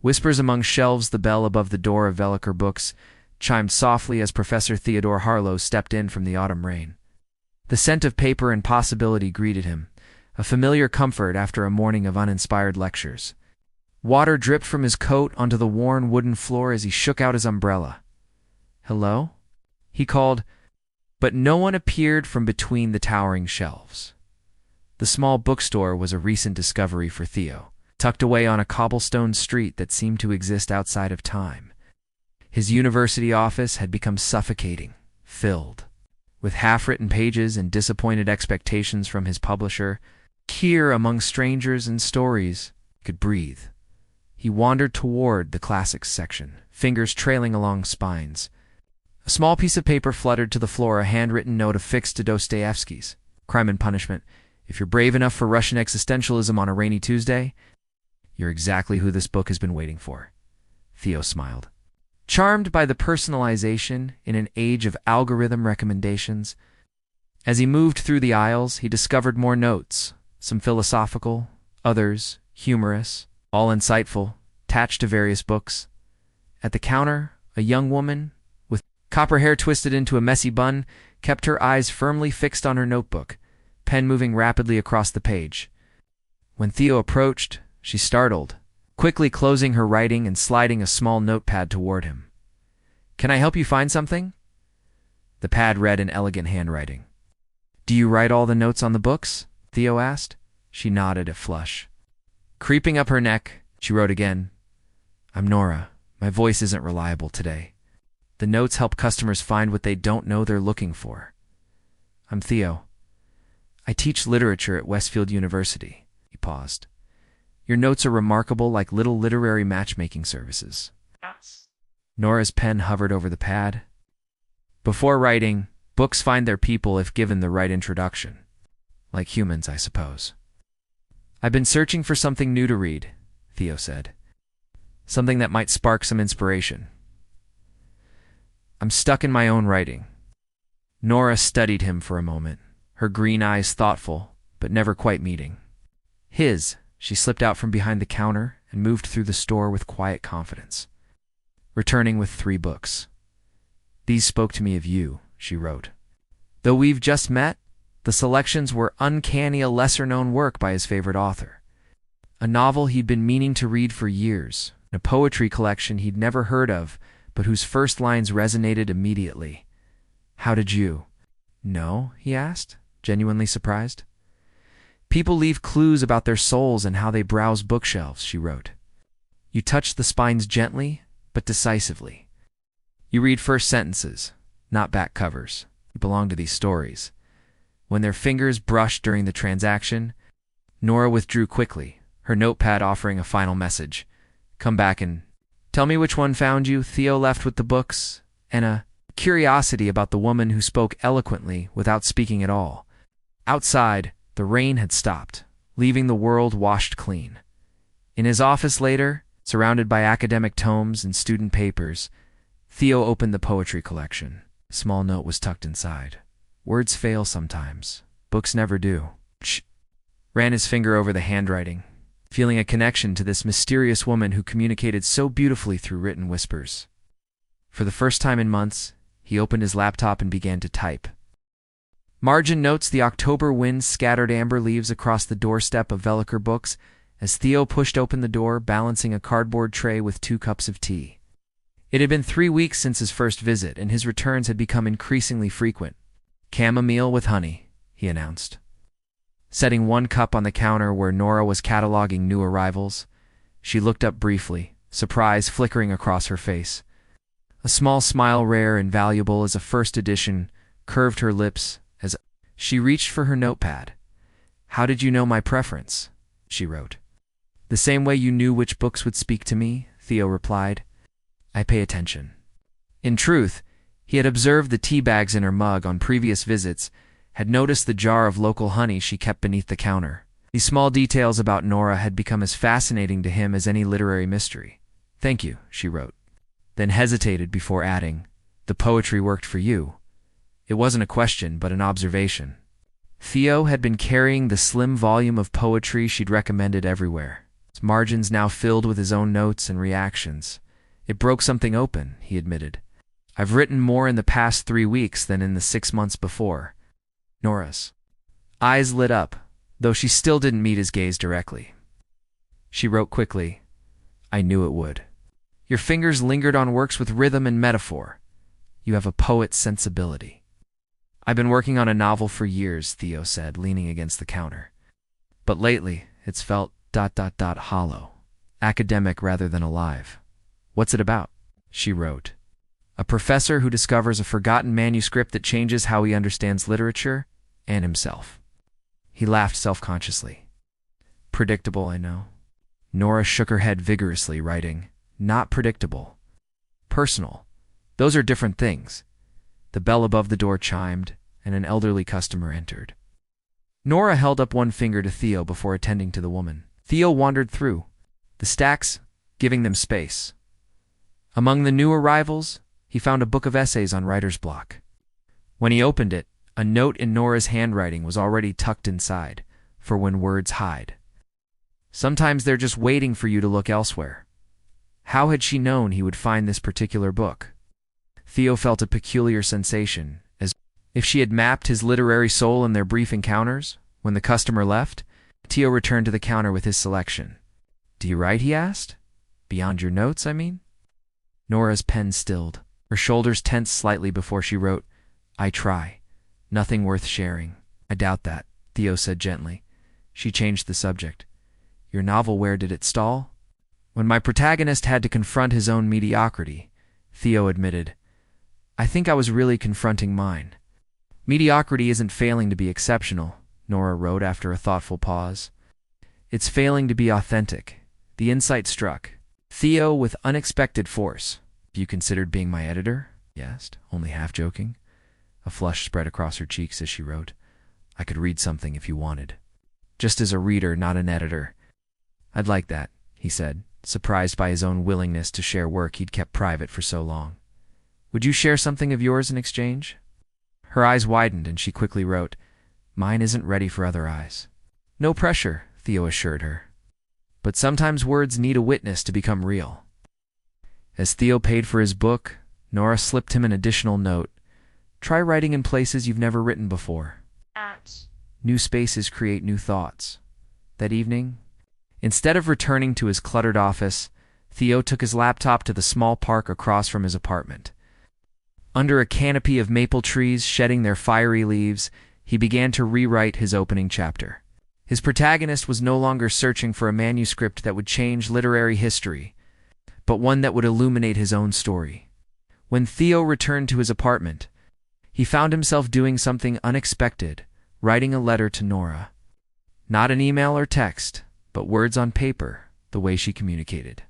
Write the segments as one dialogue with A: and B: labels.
A: Whispers among shelves, the bell above the door of Veliker Books chimed softly as Professor Theodore Harlow stepped in from the autumn rain. The scent of paper and possibility greeted him, a familiar comfort after a morning of uninspired lectures. Water dripped from his coat onto the worn wooden floor as he shook out his umbrella. "Hello?" he called, but no one appeared from between the towering shelves. The small bookstore was a recent discovery for Theo, tucked away on a cobblestone street that seemed to exist outside of time. His university office had become suffocating, filled with half-written pages and disappointed expectations from his publisher. Here, among strangers and stories, he could breathe. He wandered toward the classics section, fingers trailing along spines. A small piece of paper fluttered to the floor, a handwritten note affixed to Dostoevsky's Crime and Punishment. "If you're brave enough for Russian existentialism on a rainy Tuesday, you're exactly who this book has been waiting for." Theo smiled. Charmed by the personalization in an age of algorithm recommendations, as he moved through the aisles, he discovered more notes, some philosophical, others humorous, all insightful, attached to various books. At the counter, a young woman, with copper hair twisted into a messy bun, kept her eyes firmly fixed on her notebook, pen moving rapidly across the page. When Theo approached, she startled, quickly closing her writing and sliding a small notepad toward him. "Can I help you find something?" The pad read in elegant handwriting. "Do you write all the notes on the books?" Theo asked. She nodded, a flush creeping up her neck. She wrote again. "I'm Nora. My voice isn't reliable today. The notes help customers find what they don't know they're looking for. I'm Theo. I teach literature at Westfield University." He paused. "Your notes are remarkable, like little literary matchmaking services." Nora's pen hovered over the pad. "Before writing, books find their people if given the right introduction. Like humans, I suppose." "I've been searching for something new to read," Theo said. "Something that might spark some inspiration. I'm stuck in my own writing." Nora studied him for a moment, her green eyes thoughtful, but never quite meeting his. She slipped out from behind the counter and moved through the store with quiet confidence, returning with 3 books. "These spoke to me of you," she wrote. "Though we've just met, the selections were uncanny, a lesser-known work by his favorite author. A novel he'd been meaning to read for years, a poetry collection he'd never heard of, but whose first lines resonated immediately. How did you know?" he asked, genuinely surprised. "People leave clues about their souls and how they browse bookshelves," she wrote. "You touch the spines gently, but decisively. You read first sentences, not back covers. You belong to these stories." When their fingers brushed during the transaction, Nora withdrew quickly, her notepad offering a final message. "Come back and tell me which one found you." Theo left with the books and a curiosity about the woman who spoke eloquently without speaking at all. Outside, the rain had stopped, leaving the world washed clean. In his office later, surrounded by academic tomes and student papers, Theo opened the poetry collection. A small note was tucked inside. "Words fail sometimes. Books never do." Shh. Ran his finger over the handwriting, feeling a connection to this mysterious woman who communicated so beautifully through written whispers. For the first time in months, he opened his laptop and began to type. Margin notes: the October wind scattered amber leaves across the doorstep of Veliker Books as Theo pushed open the door, balancing a cardboard tray with 2 cups of tea. It had been 3 weeks since his first visit, and his returns had become increasingly frequent. "Chamomile with honey," he announced, setting 1 cup on the counter where Nora was cataloging new arrivals. She looked up briefly, surprise flickering across her face. A small smile, rare and valuable as a first edition, curved her lips as she reached for her notepad. "How did you know my preference?" she wrote. "The same way you knew which books would speak to me," Theo replied. "I pay attention." In truth, he had observed the tea bags in her mug on previous visits, had noticed the jar of local honey she kept beneath the counter. These small details about Nora had become as fascinating to him as any literary mystery. "Thank you," she wrote, then hesitated before adding, "The poetry worked for you." It wasn't a question, but an observation. Theo had been carrying the slim volume of poetry she'd recommended everywhere. His margins now filled with his own notes and reactions. It broke something open, he admitted. I've written more in the past 3 weeks than in the 6 months before. Nora's eyes lit up, though she still didn't meet his gaze directly. She wrote quickly, I knew it would. Your fingers lingered on works with rhythm and metaphor. You have a poet's sensibility. I've been working on a novel for years, Theo said, leaning against the counter. But lately, it's felt ... hollow. Academic rather than alive. What's it about? She wrote. A professor who discovers a forgotten manuscript that changes how he understands literature and himself. He laughed self-consciously. Predictable, I know. Nora shook her head vigorously, writing, Not predictable. Personal. Those are different things. The bell above the door chimed, and an elderly customer entered. Nora held up one finger to Theo before attending to the woman. Theo wandered through, the stacks giving them space. Among the new arrivals, he found a book of essays on writer's block. When he opened it, a note in Nora's handwriting was already tucked inside, for when words hide. Sometimes they're just waiting for you to look elsewhere. How had she known he would find this particular book? Theo felt a peculiar sensation, as if she had mapped his literary soul in their brief encounters. When the customer left, Theo returned to the counter with his selection. Do you write? He asked. Beyond your notes, I mean? Nora's pen stilled. Her shoulders tensed slightly before she wrote, I try. Nothing worth sharing. I doubt that, Theo said gently. She changed the subject. Your novel, where did it stall? When my protagonist had to confront his own mediocrity, Theo admitted, I think I was really confronting mine. Mediocrity isn't failing to be exceptional, Nora wrote after a thoughtful pause. It's failing to be authentic. The insight struck Theo with unexpected force. Have you considered being my editor? He asked, only half joking. A flush spread across her cheeks as she wrote, I could read something if you wanted. Just as a reader, not an editor. I'd like that, he said, surprised by his own willingness to share work he'd kept private for so long. Would you share something of yours in exchange? Her eyes widened and she quickly wrote, Mine isn't ready for other eyes. No pressure, Theo assured her. But sometimes words need a witness to become real. As Theo paid for his book, Nora slipped him an additional note. Try writing in places you've never written before. New spaces create new thoughts. That evening, instead of returning to his cluttered office, Theo took his laptop to the small park across from his apartment. Under a canopy of maple trees shedding their fiery leaves, he began to rewrite his opening chapter. His protagonist was no longer searching for a manuscript that would change literary history, but one that would illuminate his own story. When Theo returned to his apartment, he found himself doing something unexpected, writing a letter to Nora. Not an email or text, but words on paper, the way she communicated.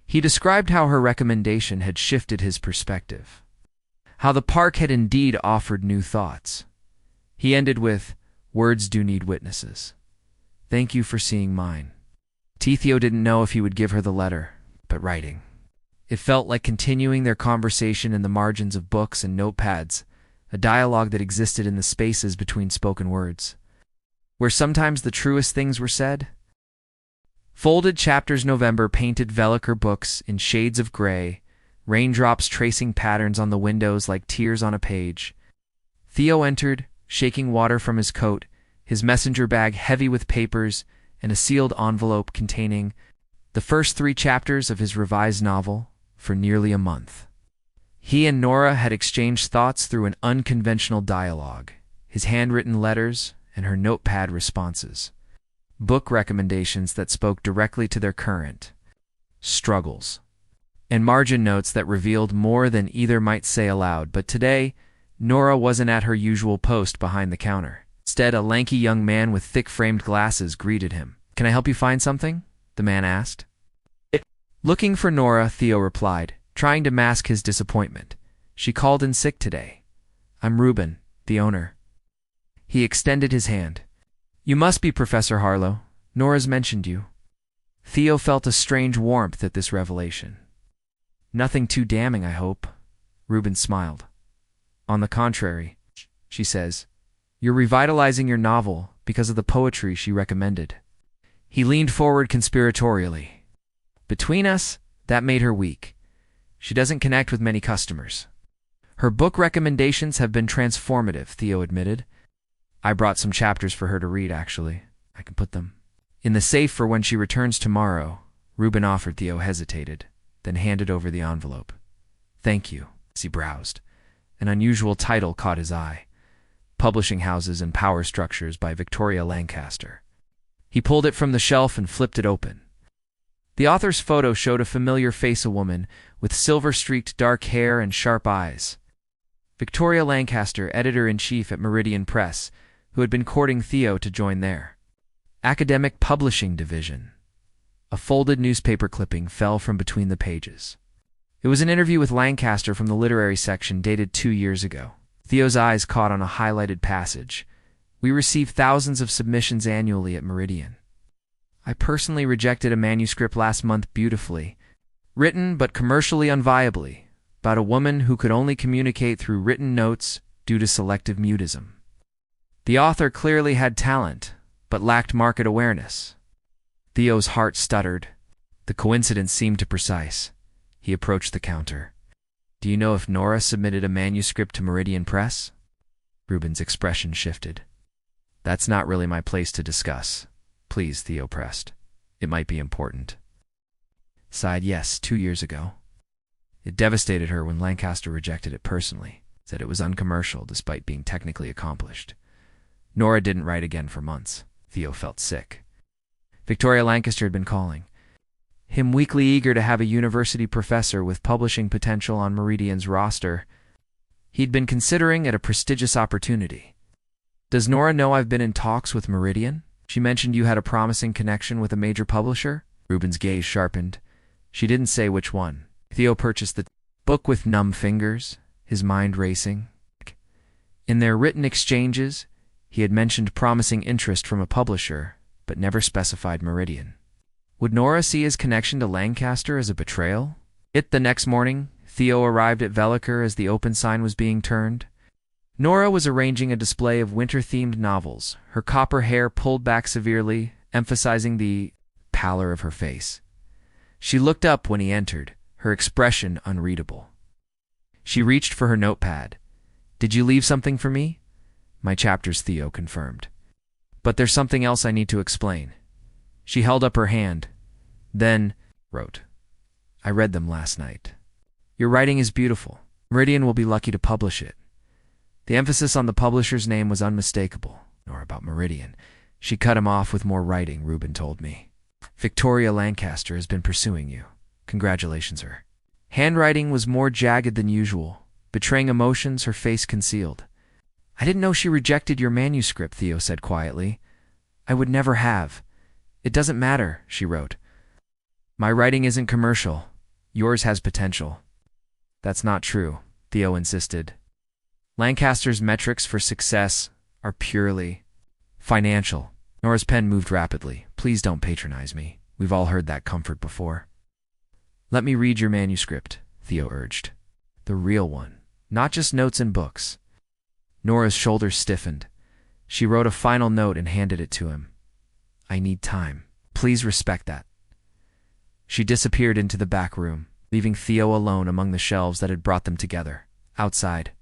A: He described how her recommendation had shifted his perspective, how the park had indeed offered new thoughts. He ended with, Words do need witnesses. Thank you for seeing mine. Theo didn't know if he would give her the letter, but writing. It felt like continuing their conversation in the margins of books and notepads, a dialogue that existed in the spaces between spoken words, where sometimes the truest things were said. Folded chapters. November painted Rediscover books in shades of gray, raindrops tracing patterns on the windows like tears on a page. Theo entered, shaking water from his coat, his messenger bag heavy with papers and a sealed envelope containing the first 3 chapters of his revised novel for nearly a month. He and Nora had exchanged thoughts through an unconventional dialogue, his handwritten letters and her notepad responses, book recommendations that spoke directly to their current struggles, and margin notes that revealed more than either might say aloud. But today, Nora wasn't at her usual post behind the counter. Instead, a lanky young man with thick-framed glasses greeted him. Can I help you find something? The man asked. Looking for Nora, Theo replied, trying to mask his disappointment. She called in sick today. I'm Reuben, the owner. He extended his hand. You must be Professor Harlow. Nora's mentioned you. Theo felt a strange warmth at this revelation. Nothing too damning, I hope. Reuben smiled. On the contrary, she says, you're revitalizing your novel because of the poetry she recommended. He leaned forward conspiratorially. Between us, that made her weak. She doesn't connect with many customers. Her book recommendations have been transformative, Theo admitted. I brought some chapters for her to read, actually. I can put them in the safe for when she returns tomorrow. Reuben offered. Theo hesitated, then handed over the envelope. Thank you, as he browsed. An unusual title caught his eye. Publishing Houses and Power Structures by Victoria Lancaster. He pulled it from the shelf and flipped it open. The author's photo showed a familiar face, a woman with silver-streaked dark hair and sharp eyes. Victoria Lancaster, editor-in-chief at Meridian Press, who had been courting Theo to join their academic publishing division. A folded newspaper clipping fell from between the pages. It was an interview with Lancaster from the literary section dated 2 years ago. Theo's eyes caught on a highlighted passage. We receive thousands of submissions annually at Meridian. I personally rejected a manuscript last month, beautifully written but commercially unviably, about a woman who could only communicate through written notes due to selective mutism. The author clearly had talent, but lacked market awareness. Theo's heart stuttered. The coincidence seemed too precise. He approached the counter. Do you know if Nora submitted a manuscript to Meridian Press? Reuben's expression shifted. That's not really my place to discuss. Please, Theo pressed. It might be important. Sighed, yes, 2 years ago. It devastated her when Lancaster rejected it personally, said it was uncommercial despite being technically accomplished. Nora didn't write again for months. Theo felt sick. Victoria Lancaster had been calling him, weakly eager to have a university professor with publishing potential on Meridian's roster. He'd been considering it a prestigious opportunity. Does Nora know I've been in talks with Meridian? She mentioned you had a promising connection with a major publisher? Reuben's gaze sharpened. She didn't say which one. Theo purchased the book with numb fingers, his mind racing. In their written exchanges, he had mentioned promising interest from a publisher, but never specified Meridian. Would Nora see his connection to Lancaster as a betrayal? The next morning, Theo arrived at Veliker as the open sign was being turned. Nora was arranging a display of winter-themed novels, her copper hair pulled back severely, emphasizing the pallor of her face. She looked up when he entered, her expression unreadable. She reached for her notepad. Did you leave something for me? My chapters, Theo confirmed. But there's something else I need to explain. She held up her hand, then wrote. I read them last night. Your writing is beautiful. Meridian will be lucky to publish it. The emphasis on the publisher's name was unmistakable. Nor about Meridian. She cut him off with more writing, Reuben told me. Victoria Lancaster has been pursuing you. Congratulations, her handwriting was more jagged than usual, betraying emotions her face concealed. I didn't know she rejected your manuscript, Theo said quietly. I would never have. It doesn't matter, she wrote. My writing isn't commercial. Yours has potential. That's not true, Theo insisted. Lancaster's metrics for success are purely financial. Nora's pen moved rapidly. Please don't patronize me. We've all heard that comfort before. Let me read your manuscript, Theo urged. The real one, not just notes and books. Nora's shoulders stiffened. She wrote a final note and handed it to him. I need time. Please respect that. She disappeared into the back room, leaving Theo alone among the shelves that had brought them together. Outside,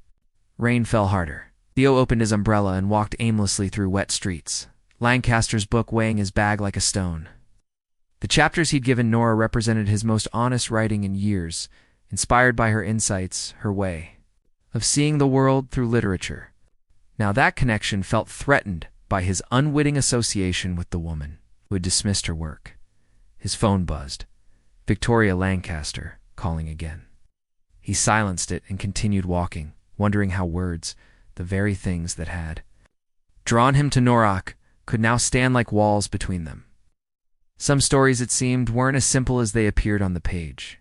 A: rain fell harder. Theo opened his umbrella and walked aimlessly through wet streets, Lancaster's book weighing his bag like a stone. The chapters he'd given Nora represented his most honest writing in years, inspired by her insights, her way of seeing the world through literature. Now that connection felt threatened by his unwitting association with the woman who had dismissed her work. His phone buzzed. Victoria Lancaster, calling again. He silenced it and continued walking, wondering how words, the very things that had drawn him to Norak, could now stand like walls between them. Some stories, it seemed, weren't as simple as they appeared on the page.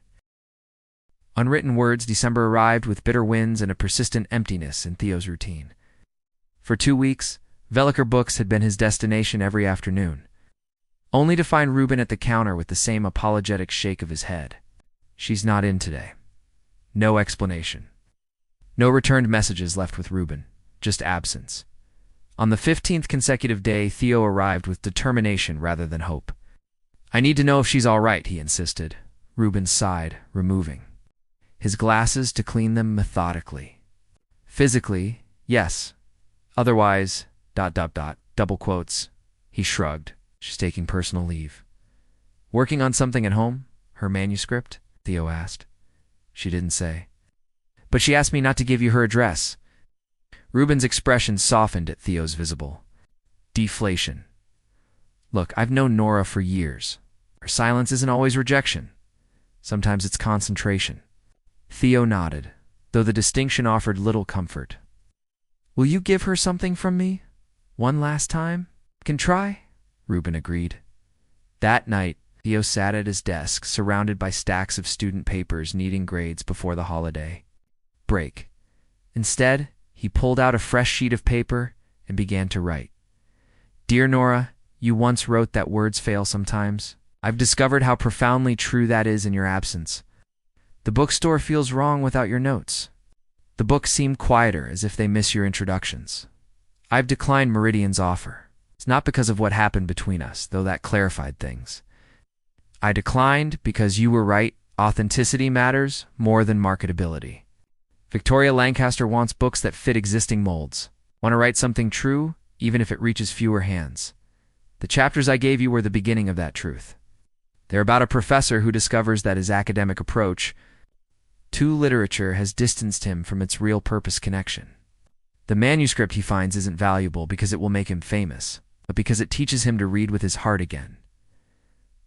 A: Unwritten words, December arrived with bitter winds and a persistent emptiness in Theo's routine. For 2 weeks, Veliker Books had been his destination every afternoon, only to find Reuben at the counter with the same apologetic shake of his head. She's not in today. No explanation. No returned messages left with Reuben, just absence. On the 15th consecutive day, Theo arrived with determination rather than hope. "I need to know if she's all right," he insisted. Reuben sighed, removing his glasses to clean them methodically. "Physically, yes. Otherwise, ... double quotes." He shrugged. "She's taking personal leave." "Working on something at home? Her manuscript?" Theo asked. "She didn't say. But she asked me not to give you her address." Reuben's expression softened at Theo's visible deflation. "Look, I've known Nora for years. Her silence isn't always rejection. Sometimes it's concentration." Theo nodded, though the distinction offered little comfort. "Will you give her something from me? One last time? Can try?" Reuben agreed. That night, Theo sat at his desk, surrounded by stacks of student papers needing grades before the holiday break. Instead, he pulled out a fresh sheet of paper and began to write. "Dear Nora, you once wrote that words fail sometimes. I've discovered how profoundly true that is in your absence. The bookstore feels wrong without your notes. The books seem quieter, as if they miss your introductions. I've declined Meridian's offer. It's not because of what happened between us, though that clarified things. I declined because you were right. Authenticity matters more than marketability. Victoria Lancaster wants books that fit existing molds. Want to write something true, even if it reaches fewer hands. The chapters I gave you were the beginning of that truth. They're about a professor who discovers that his academic approach to literature has distanced him from its real purpose connection. The manuscript he finds isn't valuable because it will make him famous, but because it teaches him to read with his heart again.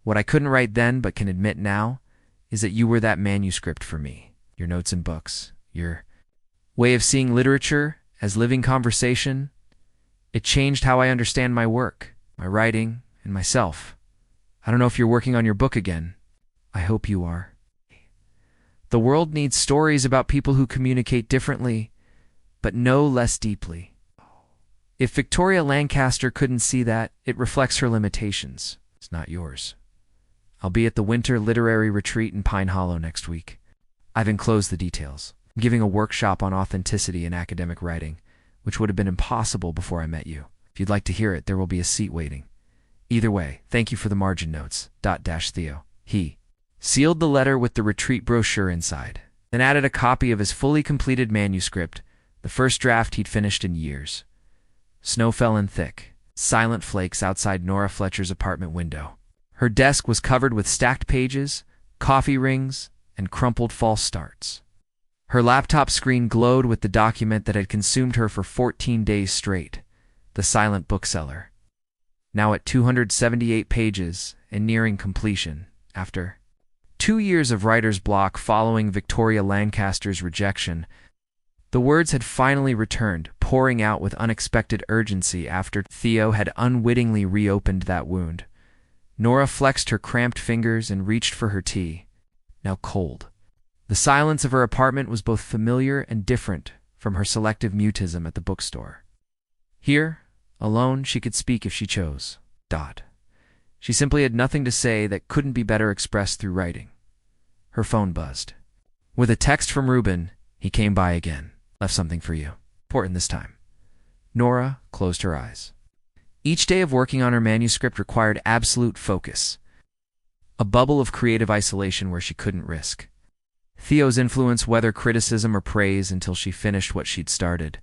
A: What I couldn't write then but can admit now is that you were that manuscript for me. Your notes and books, your way of seeing literature as living conversation, it changed how I understand my work, my writing, and myself. I don't know if you're working on your book again. I hope you are. The world needs stories about people who communicate differently, but no less deeply. If Victoria Lancaster couldn't see that, it reflects her limitations. It's not yours. I'll be at the Winter Literary Retreat in Pine Hollow next week. I've enclosed the details. I'm giving a workshop on authenticity in academic writing, which would have been impossible before I met you. If you'd like to hear it, there will be a seat waiting. Either way, thank you for the margin notes. Theo. He sealed the letter with the retreat brochure inside, then added a copy of his fully completed manuscript, the first draft he'd finished in years. Snow fell in thick, silent flakes outside Nora Fletcher's apartment window. Her desk was covered with stacked pages, coffee rings, and crumpled false starts. Her laptop screen glowed with the document that had consumed her for 14 days straight, The Silent Bookseller. Now at 278 pages and nearing completion, after 2 years of writer's block following Victoria Lancaster's rejection, the words had finally returned, pouring out with unexpected urgency after Theo had unwittingly reopened that wound. Nora flexed her cramped fingers and reached for her tea, now cold. The silence of her apartment was both familiar and different from her selective mutism at the bookstore. Here, alone, she could speak if she chose. She simply had nothing to say that couldn't be better expressed through writing. Her phone buzzed. With a text from Reuben, he came by again. "Left something for you. Important this time." Nora closed her eyes. Each day of working on her manuscript required absolute focus, a bubble of creative isolation where she couldn't risk Theo's influence, whether criticism or praise, until she finished what she'd started.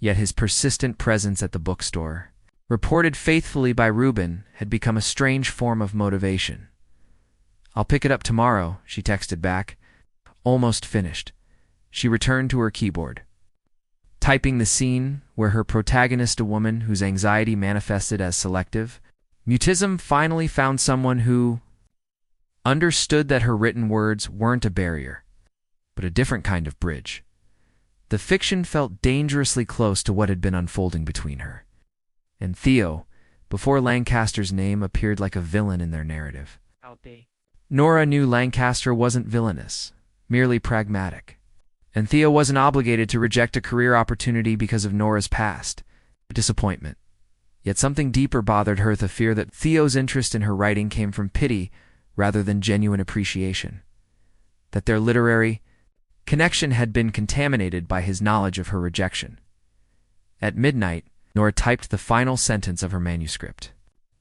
A: Yet his persistent presence at the bookstore, reported faithfully by Reuben, had become a strange form of motivation. "I'll pick it up tomorrow," she texted back. Almost finished. She returned to her keyboard, typing the scene where her protagonist, a woman whose anxiety manifested as selective mutism, finally found someone who understood that her written words weren't a barrier, but a different kind of bridge. The fiction felt dangerously close to what had been unfolding between her and Theo, before Lancaster's name appeared like a villain in their narrative. Nora knew Lancaster wasn't villainous, merely pragmatic. And Theo wasn't obligated to reject a career opportunity because of Nora's past disappointment. Yet something deeper bothered her, the fear that Theo's interest in her writing came from pity rather than genuine appreciation. That their literary connection had been contaminated by his knowledge of her rejection. At midnight, Nora typed the final sentence of her manuscript.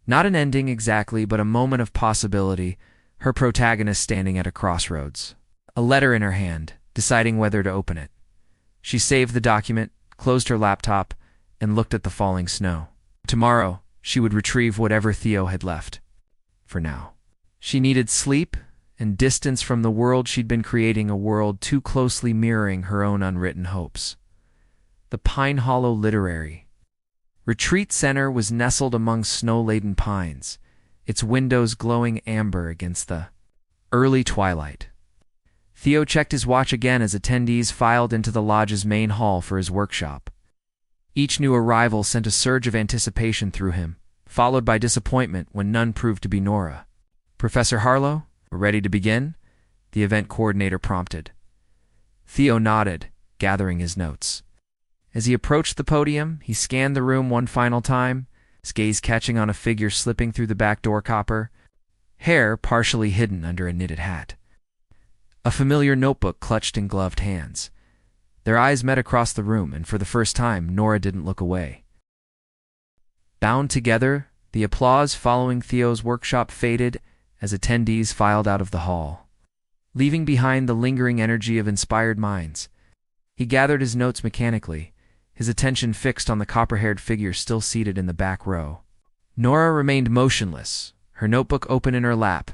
A: Not an ending exactly, but a moment of possibility, her protagonist standing at a crossroads. A letter in her hand, deciding whether to open it. She saved the document, closed her laptop, and looked at the falling snow. Tomorrow, she would retrieve whatever Theo had left. For now. She needed sleep and distance from the world she'd been creating, a world too closely mirroring her own unwritten hopes. The Pine Hollow Literary Retreat Center was nestled among snow-laden pines, its windows glowing amber against the early twilight. Theo checked his watch again as attendees filed into the lodge's main hall for his workshop. Each new arrival sent a surge of anticipation through him, followed by disappointment when none proved to be Nora. "Professor Harlow, we're ready to begin?" the event coordinator prompted. Theo nodded, gathering his notes. As he approached the podium, he scanned the room one final time, his gaze catching on a figure slipping through the back door copper, hair partially hidden under a knitted hat. A familiar notebook clutched in gloved hands. Their eyes met across the room, and for the first time, Nora didn't look away. Bound together, the applause following Theo's workshop faded as attendees filed out of the hall, leaving behind the lingering energy of inspired minds. He gathered his notes mechanically, his attention fixed on the copper-haired figure still seated in the back row. Nora remained motionless, her notebook open in her lap,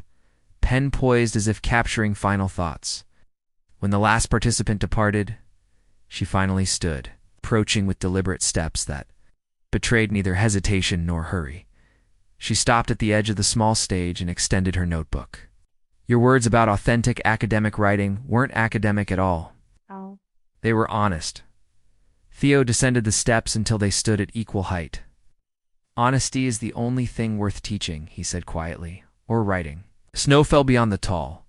A: pen poised as if capturing final thoughts. When the last participant departed, she finally stood, approaching with deliberate steps that betrayed neither hesitation nor hurry. She stopped at the edge of the small stage and extended her notebook. "Your words about authentic academic writing weren't academic at all.
B: Oh.
A: They were honest." Theo descended the steps until they stood at equal height. "Honesty is the only thing worth teaching," he said quietly, "or writing." Snow fell beyond the tall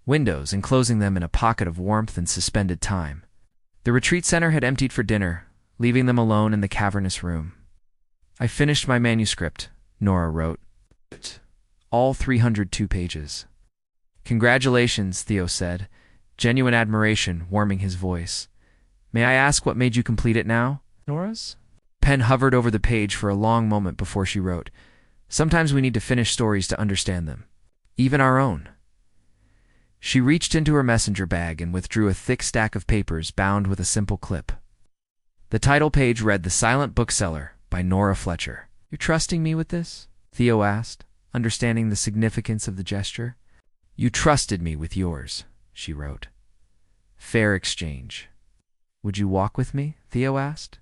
A: windows, enclosing them in a pocket of warmth and suspended time. The retreat center had emptied for dinner, leaving them alone in the cavernous room. "I finished my manuscript," Nora wrote. "All 302 pages." "Congratulations," Theo said, genuine admiration warming his voice. "May I ask what made you complete it now?" Nora's pen hovered over the page for a long moment before she wrote, "Sometimes we need to finish stories to understand them, even our own." She reached into her messenger bag and withdrew a thick stack of papers bound with a simple clip. The title page read "The Silent Bookseller" by Nora Fletcher. "You're trusting me with this?" Theo asked, understanding the significance of the gesture. "You trusted me with yours," she wrote. "Fair exchange." "Would you walk with me?" Theo asked.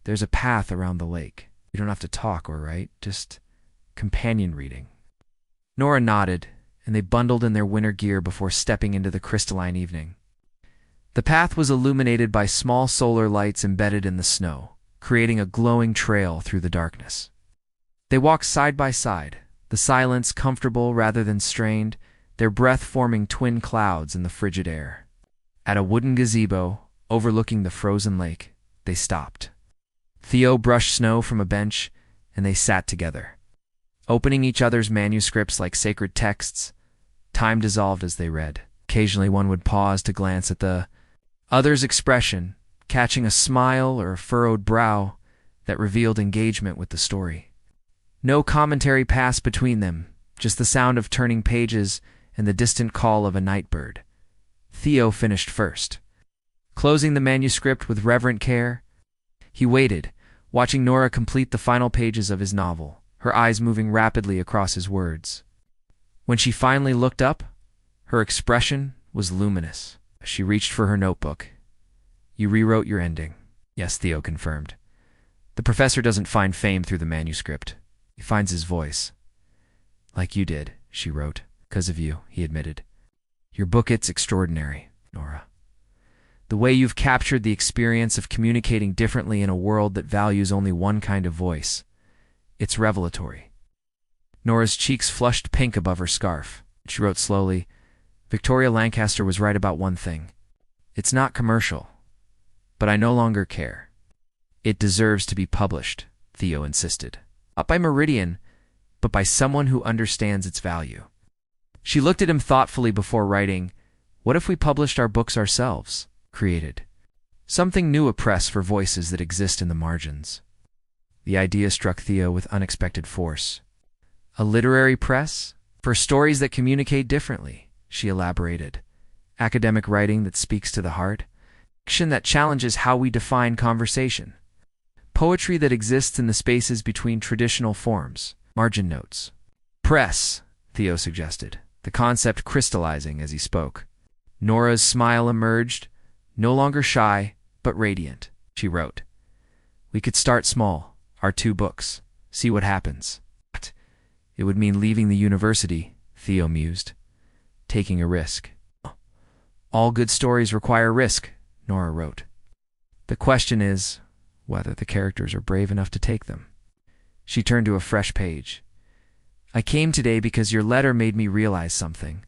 A: "There's a path around the lake. You don't have to talk or write, just companion reading." Nora nodded, and they bundled in their winter gear before stepping into the crystalline evening. The path was illuminated by small solar lights embedded in the snow, creating a glowing trail through the darkness. They walked side by side, the silence comfortable rather than strained, their breath forming twin clouds in the frigid air. At a wooden gazebo, overlooking the frozen lake, they stopped. Theo brushed snow from a bench, and they sat together. Opening each other's manuscripts like sacred texts, time dissolved as they read. Occasionally one would pause to glance at the other's expression, catching a smile or a furrowed brow that revealed engagement with the story. No commentary passed between them, just the sound of turning pages and the distant call of a night bird. Theo finished first. Closing the manuscript with reverent care, he waited, watching Nora complete the final pages of his novel, her eyes moving rapidly across his words. When she finally looked up, her expression was luminous. She reached for her notebook. "You rewrote your ending." "Yes," Theo confirmed. "The professor doesn't find fame through the manuscript. He finds his voice." "Like you did," she wrote. "'Cause of you," he admitted. "Your book, it's extraordinary, Nora. The way you've captured the experience of communicating differently in a world that values only one kind of voice. It's revelatory." Nora's cheeks flushed pink above her scarf. She wrote slowly, "Victoria Lancaster was right about one thing. It's not commercial. But I no longer care." "It deserves to be published," Theo insisted. "Not by Meridian, but by someone who understands its value." She looked at him thoughtfully before writing, "What if we published our books ourselves? Created something new, a press for voices that exist in the margins?" The idea struck Theo with unexpected force. A literary press? For stories that communicate differently, she elaborated. Academic writing that speaks to the heart. Fiction that challenges how we define conversation. Poetry that exists in the spaces between traditional forms. Margin notes. Press, Theo suggested, the concept crystallizing as he spoke. Nora's smile emerged, no longer shy, but radiant. She wrote, "We could start small, our 2 books, see what happens." It would mean leaving the university, Theo mused. Taking a risk. All good stories require risk, Nora wrote. The question is whether the characters are brave enough to take them. She turned to a fresh page. "I came today because your letter made me realize something.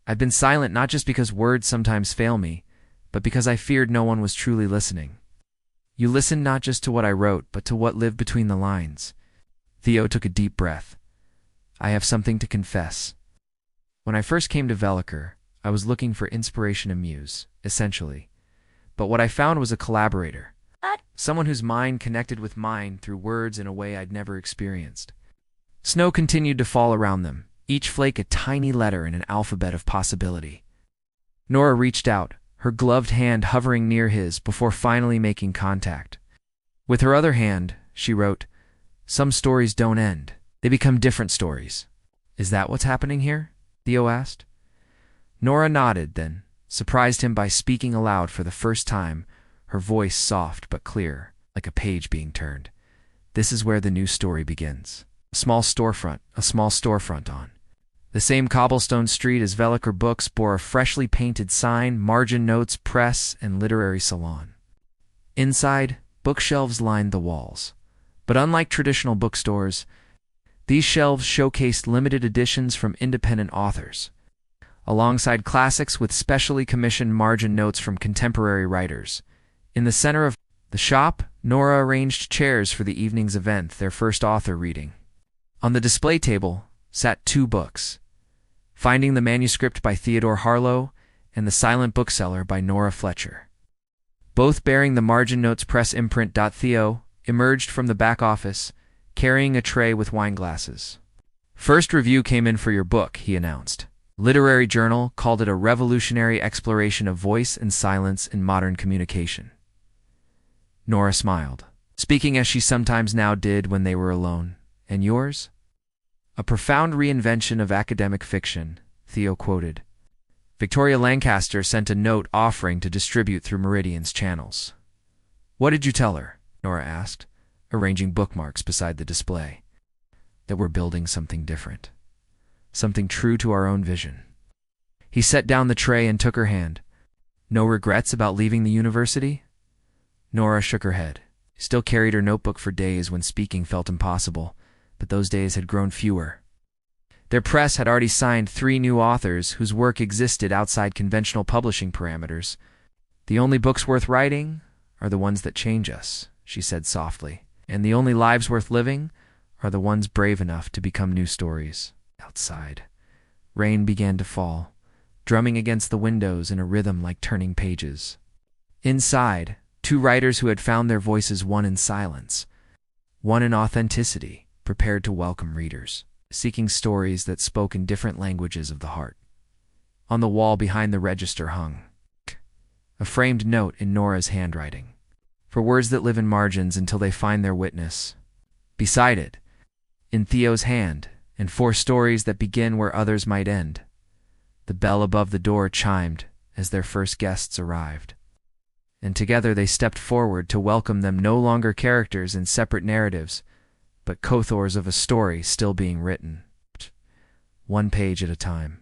A: I've been silent not just because words sometimes fail me, but because I feared no one was truly listening. You listened not just to what I wrote, but to what lived between the lines." Theo took a deep breath. "I have something to confess. When I first came to Veliker, I was looking for inspiration and muse, essentially. But what I found was a collaborator. Someone whose mind connected with mine through words in a way I'd never experienced." Snow continued to fall around them, each flake a tiny letter in an alphabet of possibility. Nora reached out, her gloved hand hovering near his before finally making contact. With her other hand, she wrote, "Some stories don't end. They become different stories." "Is that what's happening here?" Theo asked. Nora nodded, then surprised him by speaking aloud for the first time, her voice soft but clear, like a page being turned. "This is where the new story begins. A small storefront on the same cobblestone street as Veliker Books bore a freshly painted sign, margin notes, press, and literary salon. Inside, bookshelves lined the walls. But unlike traditional bookstores, these shelves showcased limited editions from independent authors, alongside classics with specially commissioned margin notes from contemporary writers. In the center of the shop, Nora arranged chairs for the evening's event, their first author reading. On the display table sat 2 books, Finding the Manuscript by Theodore Harlow and The Silent Bookseller by Nora Fletcher. Both bearing the margin notes press imprint. Theo emerged from the back office, carrying a tray with wine glasses. "First review came in for your book," he announced. Literary Journal called it a revolutionary exploration of voice and silence in modern communication. Nora smiled, speaking as she sometimes now did when they were alone. "And yours?" "A profound reinvention of academic fiction," Theo quoted. "Victoria Lancaster sent a note offering to distribute through Meridian's channels." "What did you tell her?" Nora asked, arranging bookmarks beside the display. "That we're building something different. Something true to our own vision." He set down the tray and took her hand. "No regrets about leaving the university?" Nora shook her head. She still carried her notebook for days when speaking felt impossible, but those days had grown fewer. Their press had already signed 3 new authors whose work existed outside conventional publishing parameters. "The only books worth writing are the ones that change us," she said softly. "And the only lives worth living are the ones brave enough to become new stories." Outside, rain began to fall, drumming against the windows in a rhythm like turning pages. Inside, 2 writers who had found their voices, one in silence, one in authenticity, prepared to welcome readers, seeking stories that spoke in different languages of the heart. On the wall behind the register hung a framed note in Nora's handwriting, "For words that live in margins until they find their witness." Beside it, in Theo's hand, and 4 stories that begin where others might end. The bell above the door chimed as their first guests arrived, and together they stepped forward to welcome them, no longer characters in separate narratives, but co-authors of a story still being written, 1 page at a time.